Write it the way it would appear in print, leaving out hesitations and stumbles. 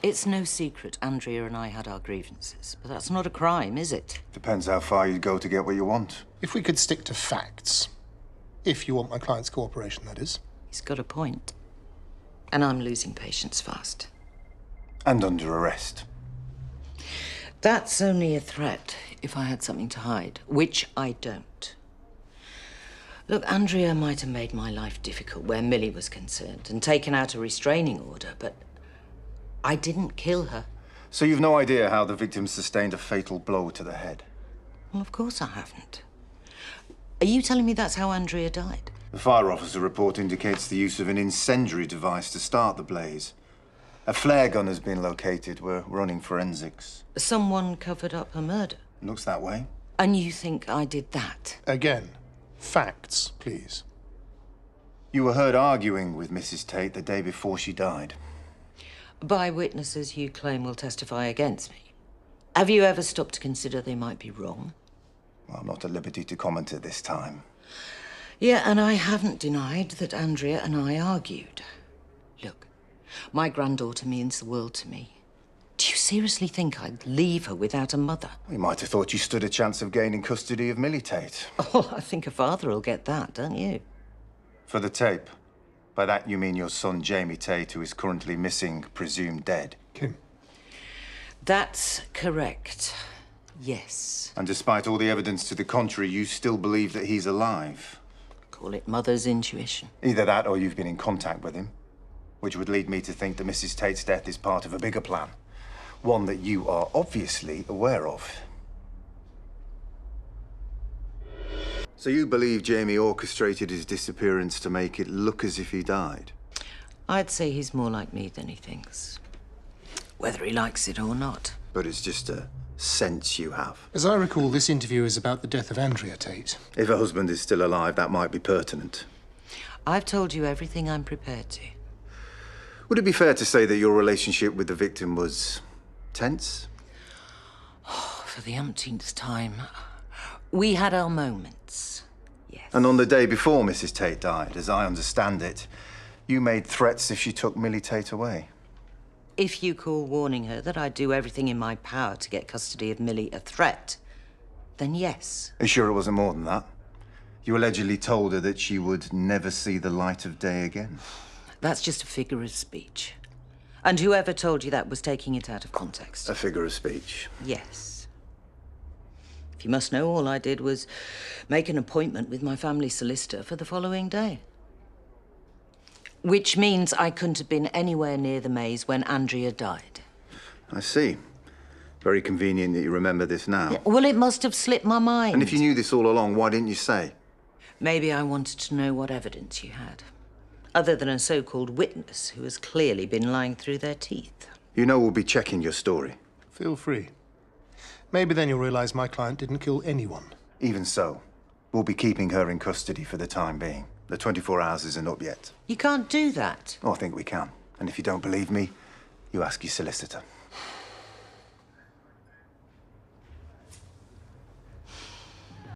It's no secret Andrea and I had our grievances, but that's not a crime, is it? Depends how far you'd go to get what you want. If we could stick to facts. If you want my client's cooperation, that is. He's got a point. And I'm losing patience fast. And under arrest. That's only a threat if I had something to hide, which I don't. Look, Andrea might have made my life difficult where Millie was concerned and taken out a restraining order, but I didn't kill her. So you've no idea how the victim sustained a fatal blow to the head? Well, of course I haven't. Are you telling me that's how Andrea died? The fire officer report indicates the use of an incendiary device to start the blaze. A flare gun has been located. We're running forensics. Someone covered up her murder. Looks that way. And you think I did that? Again, facts, please. You were heard arguing with Mrs. Tate the day before she died. By witnesses you claim will testify against me. Have you ever stopped to consider they might be wrong? Well, I'm not at liberty to comment at this time. Yeah, and I haven't denied that Andrea and I argued. Look, my granddaughter means the world to me. Do you seriously think I'd leave her without a mother? We might have thought you stood a chance of gaining custody of Millie Tate. Oh, I think a father will get that, don't you? For the tape. By that you mean your son, Jamie Tate, who is currently missing, presumed dead. Kim. That's correct. Yes. And despite all the evidence to the contrary, you still believe that he's alive. Call it mother's intuition. Either that or you've been in contact with him, which would lead me to think that Mrs. Tate's death is part of a bigger plan. One that you are obviously aware of. So you believe Jamie orchestrated his disappearance to make it look as if he died? I'd say he's more like me than he thinks. Whether he likes it or not. But it's just a sense you have. As I recall, this interview is about the death of Andrea Tate. If her husband is still alive, that might be pertinent. I've told you everything I'm prepared to. Would it be fair to say that your relationship with the victim was tense? For the umpteenth time. We had our moments, yes. And on the day before Mrs. Tate died, as I understand it, you made threats if she took Millie Tate away. If you call warning her that I'd do everything in my power to get custody of Millie a threat, then yes. Are you sure it wasn't more than that? You allegedly told her that she would never see the light of day again. That's just a figure of speech. And whoever told you that was taking it out of context. A figure of speech? Yes. If you must know, all I did was make an appointment with my family solicitor for the following day. Which means I couldn't have been anywhere near the maze when Andrea died. I see. Very convenient that you remember this now. Well, it must have slipped my mind. And if you knew this all along, why didn't you say? Maybe I wanted to know what evidence you had. Other than a so-called witness who has clearly been lying through their teeth. You know we'll be checking your story. Feel free. Maybe then you'll realize my client didn't kill anyone. Even so, we'll be keeping her in custody for the time being. The 24 hours isn't up yet. You can't do that. Oh, I think we can. And if you don't believe me, you ask your solicitor.